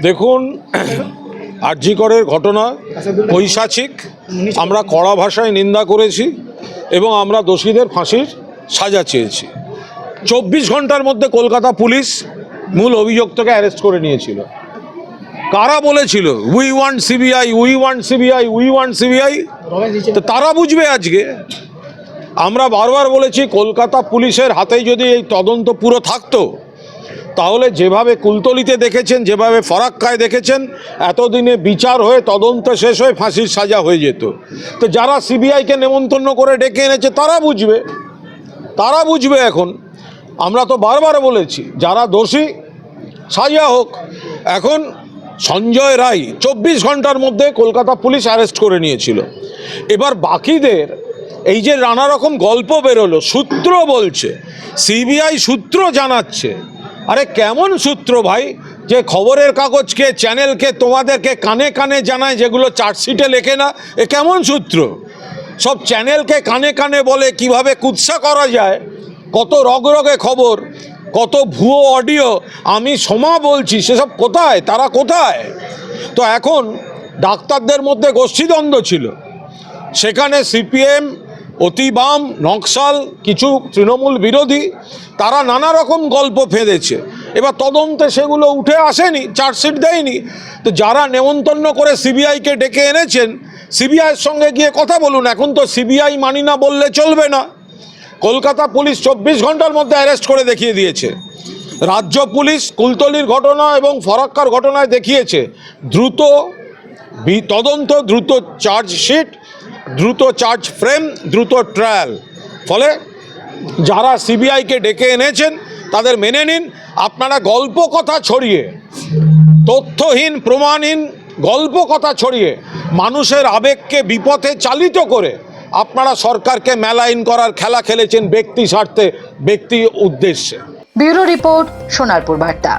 দেখুন, আরজি করের ঘটনা পৈশাচিক, আমরা কড়া ভাষায় নিন্দা করেছি এবং আমরা দোষীদের ফাঁসির সাজা চেয়েছি। 24 ঘন্টার মধ্যে কলকাতা পুলিশ মূল অভিযুক্তকে অ্যারেস্ট করে নিয়েছিল। কারা বলেছিল we want CBI, we want CBI, we want CBI? তো তারা বুঝবে আজকে। আমরা বারবার বলেছি কলকাতা পুলিশের হাতে যদি এই তদন্ত পুরো থাকতো, তাহলে যেভাবে কুলতলিতে দেখেছেন, যেভাবে ফরাক্কায় দেখেছেন, এতদিনে বিচার হয়ে তদন্ত শেষ হয়ে ফাঁসির সাজা হয়ে যেত। তো যারা সিবিআইকে নেমন্তন্ন করে ডেকে এনেছে তারা বুঝবে এখন। আমরা তো বারবার বলেছি যারা দোষী সাজা হোক। এখন সঞ্জয় রায় 24 ঘন্টার মধ্যে কলকাতা পুলিশ অ্যারেস্ট করে নিয়েছিল। এবার বাকিদের এই যে নানা রকম গল্প বেরোলো, সূত্র বলছে, সিবিআই সূত্র জানাচ্ছে। আরে কেমন সূত্র ভাই, যে খবরের কাগজকে, চ্যানেলকে, তোমাদেরকে কানে কানে জানায়, যেগুলো চার্জশিটে লেখে না? এ কেমন সূত্র? সব চ্যানেলকে কানে কানে বলে কিভাবে কুৎসা করা যায়, কত রগরগে খবর, কত ভুয়ো অডিও। আমি সমা বলছি, সেসব কোথায়? তারা কোথায়? তো এখন ডাক্তারদের মধ্যে গোষ্ঠীদ্বন্দ্ব ছিল, সেখানে সিপিএম, অতি বাম, নকশাল, কিছু তৃণমূল বিরোধী, তারা নানা রকম গল্প ফেঁদেছে। এবার তদন্তে সেগুলো উঠে আসেনি, চার্জশিট দেয়নি। তো যারা নেমন্তন্ন করে সিবিআইকে ডেকে এনেছেন, সিবিআইয়ের সঙ্গে গিয়ে কথা বলুন। এখন তো সিবিআই মানি না বললে চলবে না। কলকাতা পুলিশ 24 ঘন্টার মধ্যে অ্যারেস্ট করে দেখিয়ে দিয়েছে। রাজ্য পুলিশ কুলতলির ঘটনা এবং ফরাক্কার ঘটনায় দেখিয়েছে দ্রুত তদন্ত, দ্রুত চার্জশিট, দ্রুত চার্জ ফ্রেম, দ্রুত ট্রায়াল। ফলে যারা সিবিআইকে ডেকে এনেছেন তাদের মেনে নিন। আপনারা গল্প কথা ছড়িয়ে, তথ্যহীন প্রমাণহীন গল্প কথা ছড়িয়ে মানুষের আবেগকে বিপথে চালিত করে আপনারা সরকারকে মেলাইন করার খেলা খেলেছেন ব্যক্তি স্বার্থে, ব্যক্তি উদ্দেশ্যে। ব্যুরো রিপোর্ট, সোনারপুর বার্তা।